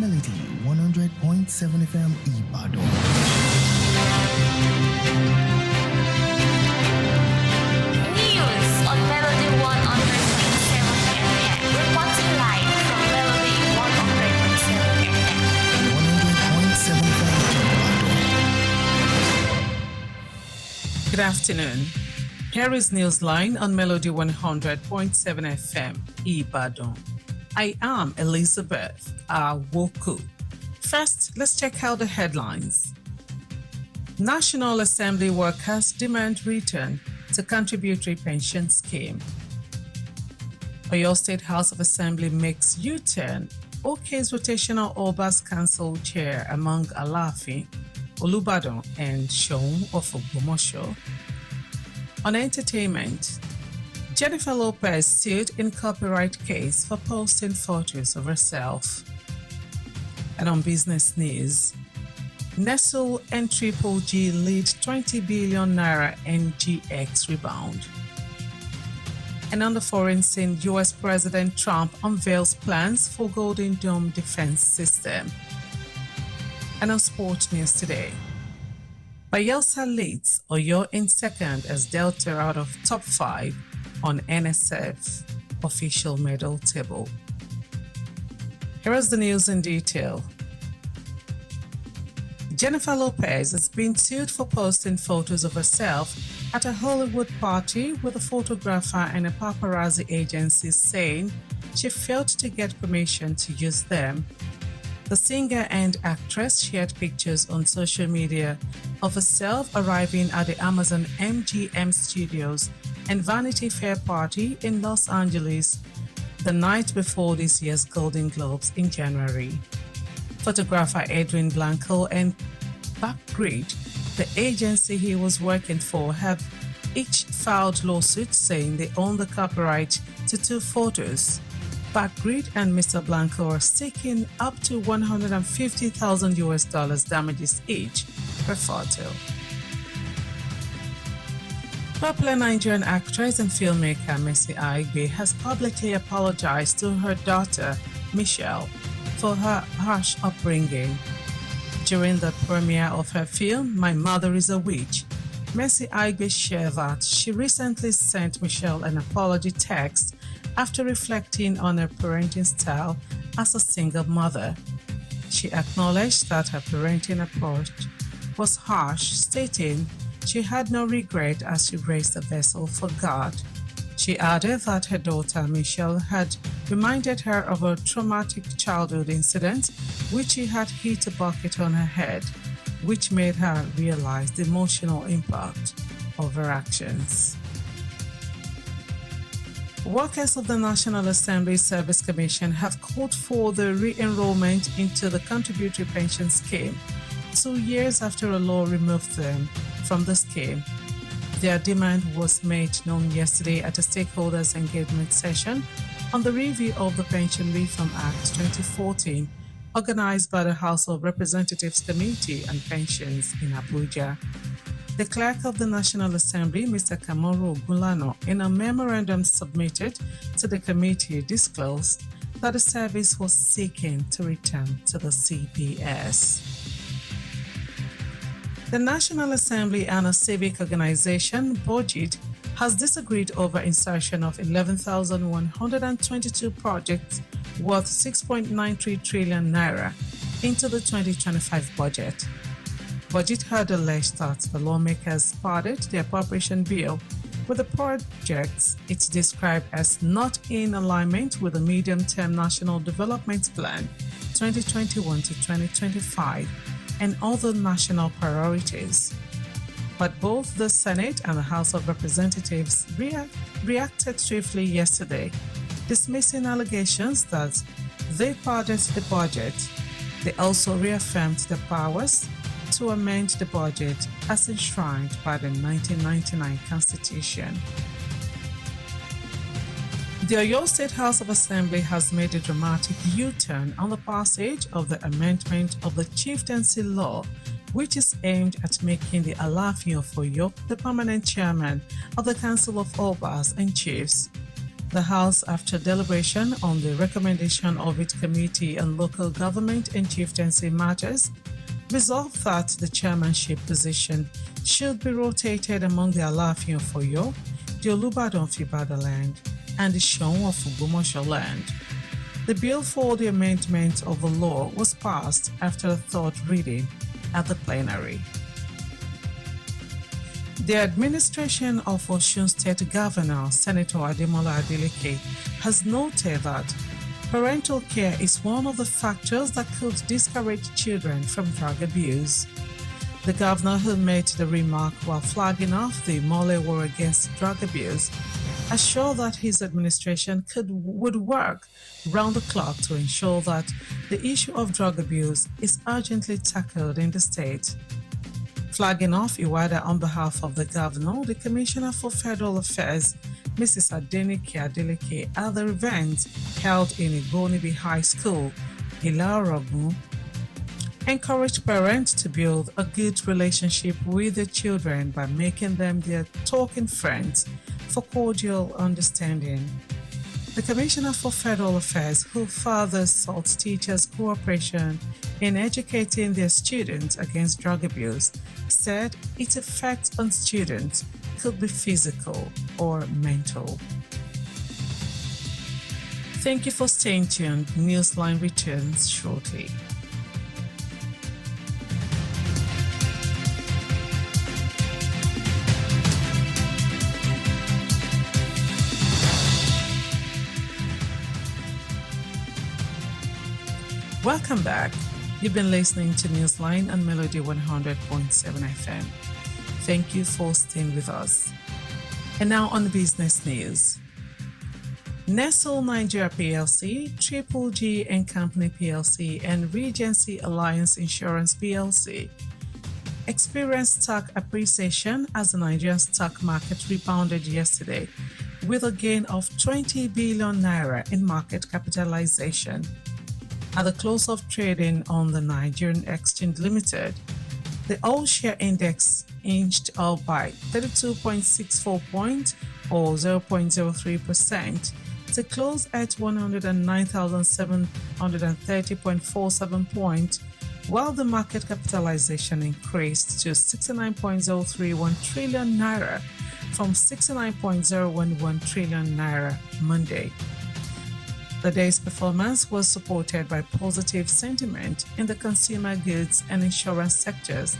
Melody 100.7 FM Ibadan. News on Melody 100.7 FM. Reporting live from Melody 100.7 FM. 100.7 FM Ibadan. Good afternoon. Here is Newsline on Melody 100.7 FM Ibadan. I am Elizabeth Awoku. First, let's check out the headlines. National Assembly workers demand return to contributory pension scheme. Oyo State House of Assembly makes U-turn. OK's rotational Obas Council chair among Alaafin, Olubadan and Seun of Ogbomoso. On entertainment, Jennifer Lopez sued in copyright case for posting photos of herself. And on business news, Nestle and Triple G lead 20 billion naira NGX rebound. And on the foreign scene, US President Trump unveils plans for Golden Dome defense system. And on sports news today, Bayelsa leads Oyo in second as Delta out of top 5 on NSF official medal table. Here is the news in detail. Jennifer Lopez has been sued for posting photos of herself at a Hollywood party with a photographer and a paparazzi agency saying she failed to get permission to use them. The singer and actress shared pictures on social media of herself arriving at the Amazon MGM Studios and Vanity Fair party in Los Angeles the night before this year's Golden Globes in January. Photographer Edwin Blanco and Backgrid, the agency he was working for, have each filed lawsuits saying they own the copyright to 2 photos. Backgrid and Mr. Blanco are seeking up to $150,000 damages each per photo. Popular Nigerian actress and filmmaker Mercy Aigbe has publicly apologized to her daughter, Michelle, for her harsh upbringing. During the premiere of her film, My Mother is a Witch, Mercy Aigbe shared that she recently sent Michelle an apology text after reflecting on her parenting style as a single mother. She acknowledged that her parenting approach was harsh, stating she had no regret as she raised a vessel for God. She added that her daughter Michelle had reminded her of a traumatic childhood incident which she had hit a bucket on her head, which made her realize the emotional impact of her actions. Workers of the National Assembly Service Commission have called for the re-enrollment into the contributory pension scheme 2 years after a law removed them from the scheme. Their demand was made known yesterday at a stakeholders engagement session on the review of the Pension Reform Act 2014, organized by the House of Representatives Committee on Pensions in Abuja. The Clerk of the National Assembly, Mr. Kamoru Ogunlana, in a memorandum submitted to the committee, disclosed that the service was seeking to return to the CPS. The National Assembly and a civic organization, Budget, has disagreed over insertion of 11,122 projects worth 6.93 trillion naira into the 2025 budget. Budget had alleged that the lawmakers padded the appropriation bill with the projects it described as not in alignment with the Medium-Term National Development Plan 2021 to 2025 and other national priorities. But both the Senate and the House of Representatives reacted swiftly yesterday, dismissing allegations that they padded the budget. They also reaffirmed the powers to amend the budget as enshrined by the 1999 Constitution. The Oyo State House of Assembly has made a dramatic U-turn on the passage of the amendment of the chieftaincy law, which is aimed at making the Alaafin of Oyo the permanent chairman of the Council of Obas and Chiefs. The House, after deliberation on the recommendation of its Committee on Local Government and Chieftaincy Matters, resolved that the chairmanship position should be rotated among the Alaafin of Oyo, the Olubadan of Ibadan land, and the Seun of Ogbomoso land. The bill for the amendment of the law was passed after a third reading at the plenary. The administration of Osun State Governor, Senator Ademola Adeleke, has noted that parental care is one of the factors that could discourage children from drug abuse. The governor, who made the remark while flagging off the Mole War against drug abuse, assured that his administration would work round the clock to ensure that the issue of drug abuse is urgently tackled in the state. Flagging off Iwada on behalf of the governor, the Commissioner for Federal Affairs, Mrs. Adenike Adeleke, at the event held in Igbonibi High School, Ilaragun, encouraged parents to build a good relationship with their children by making them their talking friends for cordial understanding. The Commissioner for Federal Affairs, who further sought teachers' cooperation in educating their students against drug abuse, said its effects on students could be physical or mental. Thank you for staying tuned. Newsline returns shortly. Welcome back. You've been listening to Newsline on Melody 100.7 FM. Thank you for staying with us. And now on business news. Nestle Nigeria PLC, Triple G and Company PLC, and Regency Alliance Insurance PLC experienced stock appreciation as the Nigerian stock market rebounded yesterday with a gain of 20 billion naira in market capitalization. At the close of trading on the Nigerian Exchange Limited, the all-share index inched up by 32.64 points or 0.03% to close at 109,730.47 points, while the market capitalization increased to 69.031 trillion naira from 69.011 trillion naira Monday. The day's performance was supported by positive sentiment in the consumer goods and insurance sectors,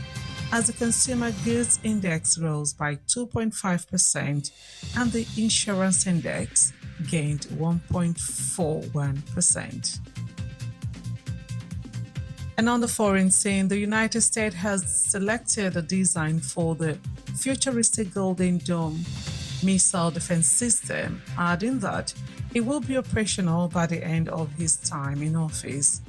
as the consumer goods index rose by 2.5% and the insurance index gained 1.41%. And on the foreign scene, the United States has selected a design for the futuristic Golden Dome missile defense system, adding that it will be operational by the end of his time in office.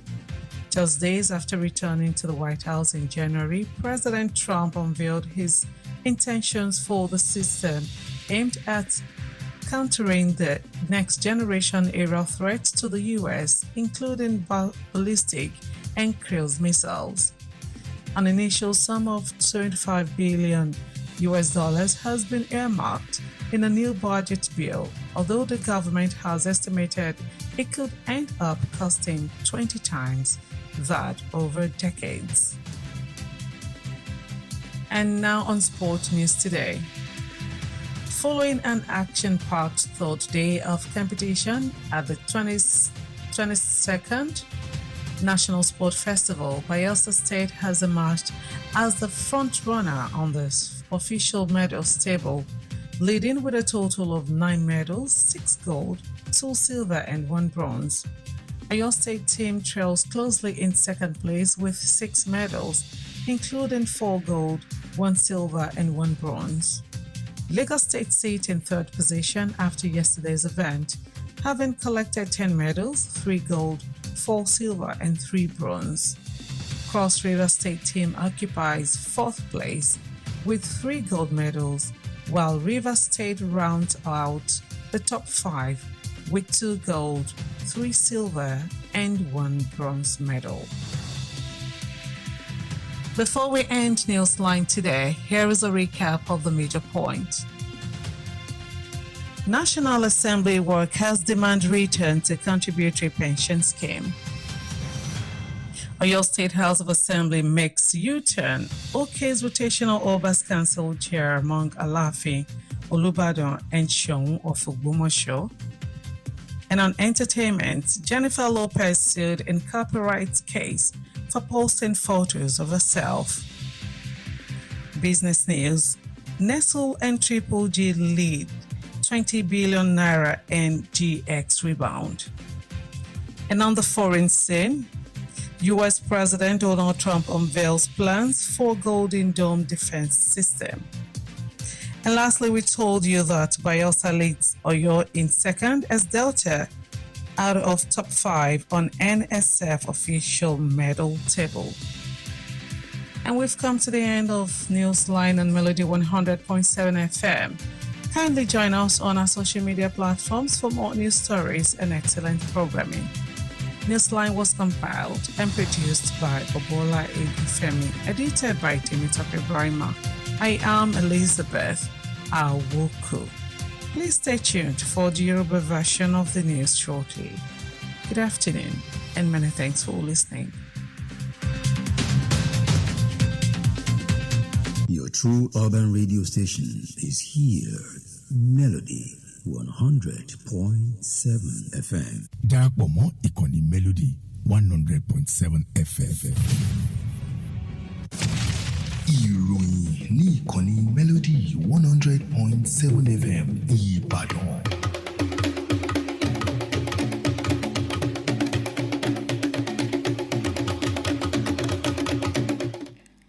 Just days after returning to the White House in January, President Trump unveiled his intentions for the system aimed at countering the next generation era threats to the U.S., including ballistic and cruise missiles. An initial sum of $25 billion has been earmarked in a new budget bill, although the government has estimated it could end up costing 20 times that over decades. And now on Sport News Today. Following an action-packed third day of competition at the 22nd National Sport Festival, Bayelsa State has emerged as the front-runner on the official medals table, leading with a total of 9 medals, 6 gold, 2 silver and 1 bronze. Oyo State team trails closely in second place with 6 medals, including 4 gold, 1 silver and 1 bronze. Lagos State sit in third position after yesterday's event, having collected 10 medals, 3 gold, 4 silver and 3 bronze. Cross River State team occupies 4th place with 3 gold medals, while River State rounds out the top 5 with 2 gold, 3 silver and 1 bronze medal. Before we end Newsline today, here is a recap of the major points. National Assembly workers demand return to contributory pension scheme. Oyo State House of Assembly makes U-turn. OK's rotational Obas Council chair among Alafi, Olubadan, and Seun of Ogbomoso. And on entertainment, Jennifer Lopez sued in copyright case for posting photos of herself. Business news, Nestle and Triple G lead 20 billion naira in GX rebound. And on the foreign scene, US President Donald Trump unveils plans for Golden Dome defense system. And lastly, we told you that Bayelsa leads Oyo in second as Delta out of top 5 on NSF official medal table. And we've come to the end of Newsline on Melody 100.7 FM. Kindly join us on our social media platforms for more news stories and excellent programming. Newsline was compiled and produced by Obola Egufemi, edited by Timothy Brima. I am Elizabeth Awoku. Please stay tuned for the Yoruba version of the news shortly. Good afternoon and many thanks for listening. Your true urban radio station is here. Melody 100.7 FM. Darapọ̀ mọ́ ìkànnì Melody 100.7 FM. Ìròyìn ní ìkànnì Melody 100.7 FM Ìbàdàn.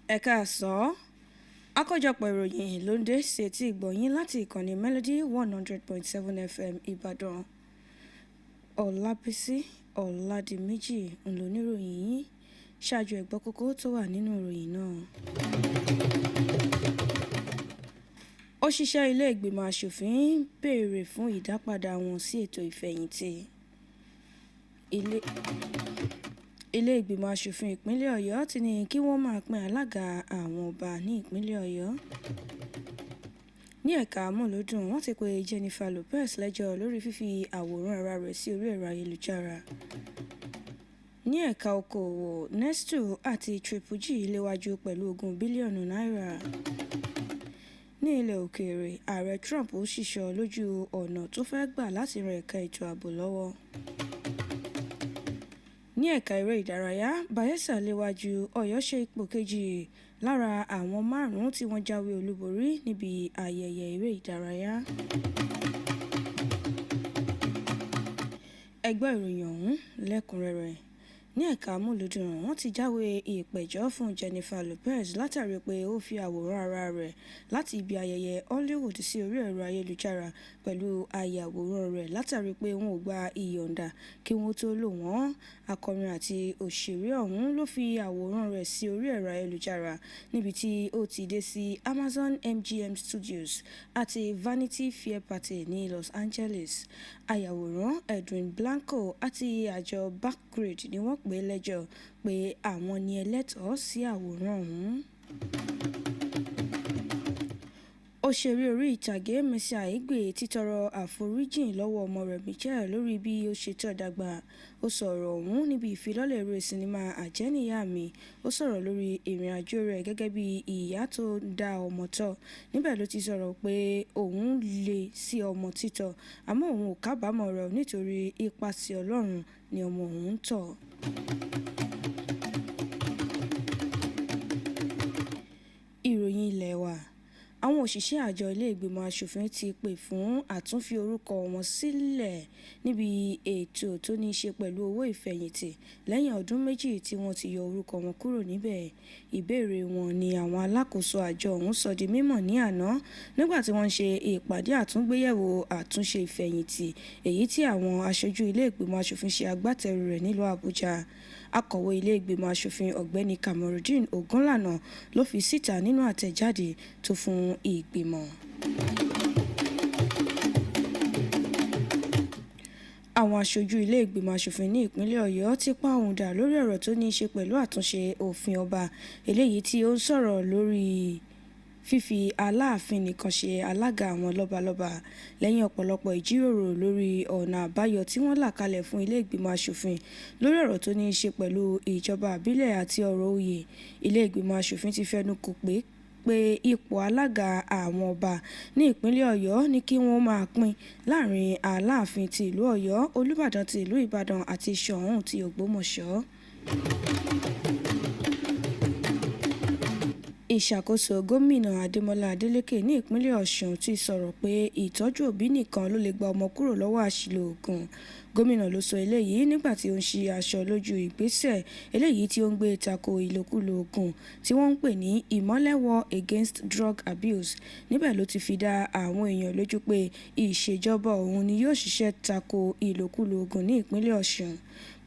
Ẹ káàsán. Àkójọpọ̀ ìròyìn ló ń dé sétí ìgbọ̀nyín láti ìkànnì Melody 100.7 FM Ìbàdàn. Olabisi Ọládìméjì ńlọníròyìn yín. Ṣáájú ẹ̀gbọ́n kókó tó wà nínú ìròyìn náà. Òṣìṣẹ́ ilé ìgbìmọ̀ aṣòfin béèrè fún ìdápadà wọn sí ètò ìfẹ̀yìntì. Ilé ìgbìmọ̀ aṣòfin ìpínlẹ̀ Ọ̀yọ́ ti ní kí wọ́n máa pín alága àwọn ọba ní ìpínlẹ̀ Ọ̀yọ́. Ní ẹ̀ka amúlùúdùn, wọ́n ti pe Jennifer Lopez lẹ́jọ́ lórí fífi àwòrán ara rẹ̀ sí orí ẹ̀rọ ayélujára. Ní ẹ̀ka okòwò, Nestle àti Triple G léwájú pẹ̀lú 20 bílíọ̀nù náírà. Ní ilẹ̀ òkèèrè, ààrẹ Trump ṣìṣọ́ lójú ọ̀nà tó fẹ́ gbà láti ran ẹ̀ka ètò ààbò lọ́wọ́. Ní ẹ̀ka eré ìdárayá, Bayelsa léwájú, Ọ̀yọ́ ṣe ipò kejì lára àwọn 5 tí wọ́n jáwé olúborí níbi ayẹyẹ eré ìdárayá. Ẹ gbọ́ ìròyìn ọ̀hún lẹ́kùnrẹ́rẹ́. Ní ẹ̀ka amúlùúdùn, wọ́n ti jáwé ìpẹ̀jọ́ fún Jennifer Lopez látàrí pé ó fi àwòrán ara rẹ̀ láti ibi ayẹyẹ Hollywood sí orí ẹ̀rọ ayélujára pẹ̀lú ayàwòrán rẹ̀ látàrí pé wọn ò gba ìyọ̀ǹda kí wọ́n tó lò wọ́n. Akọrin àti òṣèré ọ̀hún ló fi àwòrán rẹ̀ sí orí ẹ̀rọ ayélujára níbi tí ó ti dé sí Amazon MGM Studios àti Vanity Fair Party ní Los Angeles. Ayàwòrán Edwin Blanco àti àjọ Backgrade ni wọ́n pè lẹ́jọ́ pé àwọn ni ẹlẹ́tọ̀ọ́ sí àwòrán ọ̀hún. Òṣèré orí ìtàgé Mercy Aigbe ti tọrọ àforíjìn lọ́wọ́ ọmọ rẹ̀ Michelle lórí bí ó ṣe tọ́ dàgbà. Ó sọ̀rọ̀ ọ̀hún níbi ìfilọ́lẹ̀ eré sinimá Àjẹ́nìyá mi. Ó sọ̀rọ̀ lórí ìrìn àjò rẹ̀ gẹ́gẹ́ bí ìyá tó ń dá ọmọ tọ́. Níbẹ̀ ló ti sọ̀rọ̀ pé òun lè sí ọmọ títọ́, àmọ́ òun ò kábàámọ̀ rẹ̀ nítorí ipasẹ̀ Ọlọ́run ni ọmọ òun ń tọ̀. Ìròyìn ilé wa. Àwọn òṣìṣẹ́ àjọ ilé ìgbìmọ̀ aṣòfin ti pè fún àtúnfi orúkọ wọn sílẹ̀ níbi ètò tó ní í ṣe pẹ̀lú owó ìfẹ̀yìntì lẹ́yìn ọdún 2 tí wọ́n ti yọ orúkọ wọn kúrò níbẹ̀. Ìbéèrè wọn ni àwọn alákòóso àjọ ọ̀hún sọ di mímọ̀ ní àná nígbà tí wọ́n ń ṣe ìpàdé àtúngbéyẹ̀wò àtúnṣe ìfẹ̀yìntì èyí tí àwọn aṣojú ilé ìgbìmọ̀ aṣòfin ṣe agbátẹrù rẹ̀ nílùú Àbújá. Akọ̀wé ilé ìgbìmọ̀ aṣòfin ọ̀gbẹ́ni Kamorudeen Ogunlana ló fi síta nínú àtẹ̀jáde tó fún ìgbìmọ̀. Àwọn aṣojú ilé ìgbìmọ̀ aṣòfin ní ìpínlẹ̀ Ọ̀yọ́ ti pa ohùn dà lórí ọ̀rọ̀ tó ní í ṣe pẹ̀lú àtúnṣe òfin ọba eléyìí tí ó ń sọ̀rọ̀ lórí fífi aláàfin nìkan ṣe alága àwọn lọ́balọ́ba lẹ́yìn ọ̀pọ̀lọpọ̀ ìjíròrò lórí ọ̀nà àbáyọ tí wọ́n là kalẹ̀ fún ilé ìgbìmọ̀ asòfin lórí ọ̀rọ̀ tó ní í ṣe pẹ̀lú ìjọba àbílẹ̀ àti ọ̀rọ̀ oyè. Ilé ìgbìmọ̀ asòfin ti fẹnu kò pé ipò alága àwọn ọba ní ìpínlẹ̀ Ọ̀yọ́ ní kí wọ́n máa pín láàrin Aláàfin ti ìlú Ọ̀yọ́, Olúbàdàn ti ìlú Ìbàdàn àti Ṣọ̀ún ti Ògbómọ̀ṣọ́. Ìṣàkóso gómìnà Adémọ́lá Adélékè ní ìpínlẹ̀ Ọ̀ṣun ti sọ̀rọ̀ pé ìtọ́jú òbí nìkan ló lè gba ọmọ kúrò lọ́wọ́ àṣìlò oògùn. Gómìnà ló sọ eléyìí nígbà tí ó ń ṣí aṣọ lójú ìgbésẹ̀ eléyìí tí ó ń gbé tako ìlòkulò oògùn tí wọ́n ń pè ní Ìmọ́lẹ̀ War Against Drug Abuse. Níbẹ̀ ló ti fi dá àwọn èèyàn lójú pé ìṣèjọba òun ni yóò ṣiṣẹ́ tako ìlòkulò oògùn ní ìpínlẹ̀ Ọ̀ṣun.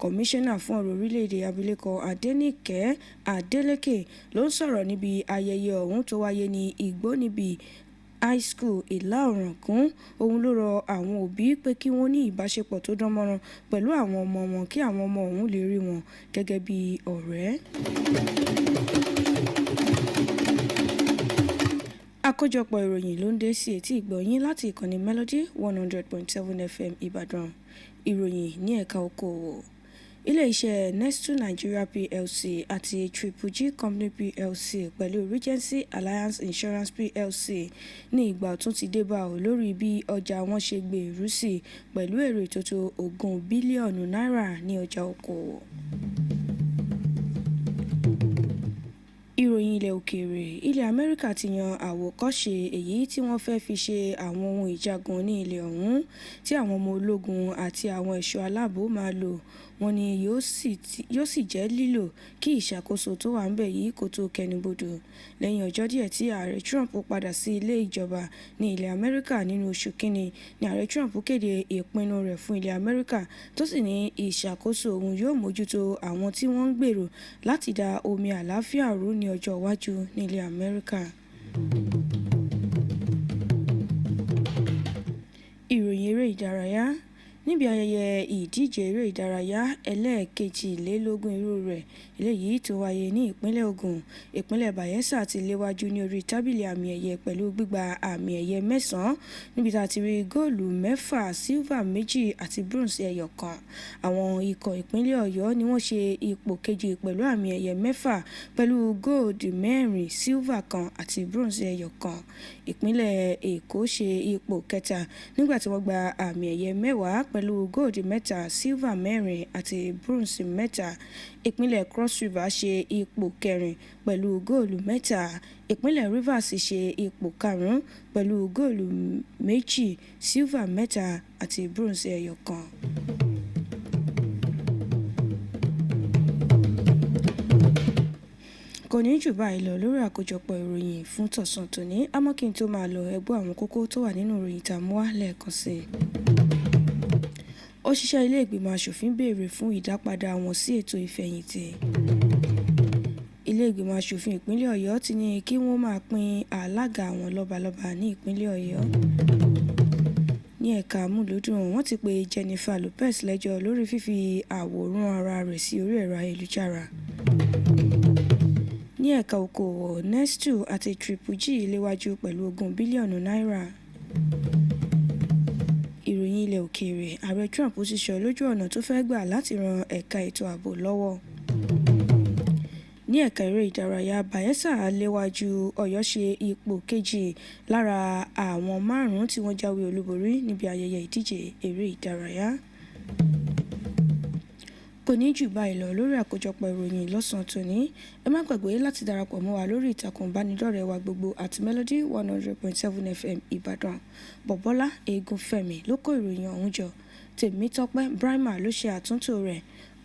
Kọmíṣánná fún ọ̀rọ̀ orílẹ̀-èdè abilékọ Adéníkẹ́ Adélékè ló ń sọ̀rọ̀ níbi ayẹyẹ ọ̀hún tó wáyé ní Ìgbóníbi high school ìlà ọ̀ràngún. Òun ló rọ àwọn òbí pé kí wọ́n ní ìbáṣepọ̀ tó dán mọ́rán pẹ̀lú àwọn ọmọ wọn kí àwọn ọmọ ọ̀hún lè rí wọn gẹ́gẹ́ bí ọ̀rẹ́. Àkójọpọ̀ ìròyìn ló ń dé sí etí ìgbọ̀nyín láti ìkànnì Melody 100.7 FM Ìbàdàn. Ìròyìn ní ẹ̀ka okòwò. Ilé-iṣẹ́ Nestle Nigeria PLC àti Triple G Company PLC pẹ̀lú Regency Alliance Insurance PLC ní ìgbà ọ̀tun ti dé bá ọ lórí bí ọjà wọn ṣe gbèrú sí pẹ̀lú èrè tó tó 20 bílíọ̀nù náírà ní ọjà okòwò. Ìròyìn ilẹ̀ òkèèrè. Ilẹ̀ Amẹ́ríkà ti yan àwòkọ́ṣe èyí tí wọ́n fẹ́ fi ṣe àwọn ohun ìjagun ní ilẹ̀ ọ̀hún tí àwọn ọmọ ológun àti àwọn ẹ̀ṣọ́ aláàbò máa lò. Wọ́n ní yóò sì jẹ́ lílò kí ìṣàkóso tó wà ńbẹ̀ yìí kó tó kẹnubodò. Lẹ́yìn ọjọ́ díẹ̀ tí ààrẹ Trump padà sí ilé ìjọba ní ilẹ̀ Amẹ́ríkà nínú oṣù kínní ni ààrẹ Trump kéde ìpinnu rẹ̀ fún ilẹ̀ Amẹ́ríkà tó sì ní ìṣàkóso òun yóò mójútó àwọn tí wọ́n ń gbèrò láti da omi àlàáfíà rú ní ọjọ́ iwájú ní ilẹ̀ Amẹ́ríkà. Ìròyìn eré ìdárayá. Níbi ayẹyẹ ìdíje eré ìdárayá ẹlẹ́ẹ̀kejìlélógún irú rẹ̀ eléyìí tó wáyé ní ìpínlẹ̀ Ògùn, ìpínlẹ̀ Bayelsa ti léwájú ní orí tábìlì àmì ẹ̀yẹ pẹ̀lú gbígba àmì ẹ̀yẹ 9 níbi tá a ti rí góòlù 6, sílvà 2 àti bronze ẹyọ kan. Àwọn ikọ̀ ìpínlẹ̀ Ọ̀yọ́ ni wọ́n ṣe ipò kejì pẹ̀lú àmì ẹ̀yẹ 6 pẹ̀lú góòlù 4, sílvà 1 àti bronze ẹyọ kan. Ìpínlẹ̀ Èkó ṣe ipò kẹta nígbà tí wọ́n gba àmì ẹ̀yẹ 10 pẹ̀lú góòlù 3, sílvà 4 àti bronze 3. Ìpínlẹ̀ Cross River ṣe ipò kẹrin pẹ̀lú góòlù 3. Ìpínlẹ̀ Rivers ṣe ipò karùn-ún pẹ̀lú góòlù 2, sílvà 3 àti bronze ẹyọ kan. Kò ní jù báyìí lọ lórí àkójọpọ̀ ìròyìn fún tọ̀sán tòní. Àmọ́ kí n tó máa lọ, ẹ gbọ́ àwọn kókó tó wà nínú ìròyìn tá a mú wá lẹ́ẹ̀kan sí i. Òṣìṣẹ́ ilé ìgbìmọ̀ asòfin béèrè fún ìdápadà wọn sí ètò ìfẹ̀yìntì. Ilé ìgbìmọ̀ asòfin ìpínlẹ̀ Ọ̀yọ́ ti ní kí wọ́n máa pín alága àwọn lọ́balọ́ba ní ìpínlẹ̀ Ọ̀yọ́. Ní ẹ̀ka amúlùúdùn, wọ́n ti pe Jennifer Lopez lẹ́jọ́ lórí fífi àwòrán ara rẹ̀ sí orí ẹ̀rọ ayélujára. Ní ẹ̀ka okòwò, Nestle àti Triple G léwájú pẹ̀lú 20 bílíọ̀nù náírà. Ìròyìn ilẹ̀ òkèèrè. Ààrẹ Trump ti sọ lójú ọ̀nà tó fẹ́ gbà láti ran ẹ̀ka ètò ààbò lọ́wọ́. Ní ẹ̀ka eré ìdárayá, Bayelsa léwájú, Ọ̀yọ́ ṣe ipò kejì lára àwọn 5 tí wọ́n jáwé olúborí níbi ayẹyẹ ìdíje eré ìdárayá. Kò ní jù báyìí lọ lórí àkójọpọ̀ ìròyìn lọ́sàn-án tòní. Ẹ má gbàgbé láti darapọ̀ mọ́ wa lórí ìtàkùn ìbánidọ́rẹ̀ẹ́ wa gbogbo àti Melody 100.7 FM Ìbàdàn. Bọ̀bọ́lá Egunfẹ́mi ló kó ìròyìn ọ̀hún jọ. Tèmítọ́pẹ́ Brahma ló ṣe àtúntò rẹ̀.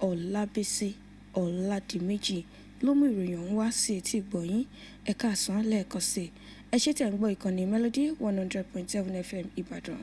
Olabisi Ọládìméjì ló mú ìròyìn ọ̀hún wá sí etí ìgbọ̀nyín. Ẹ káàsán lẹ́ẹ̀kan sí. Ẹ ṣé tẹ̀ ń gbọ́ ìkànnì Melody 100.7 FM Ìbàdàn.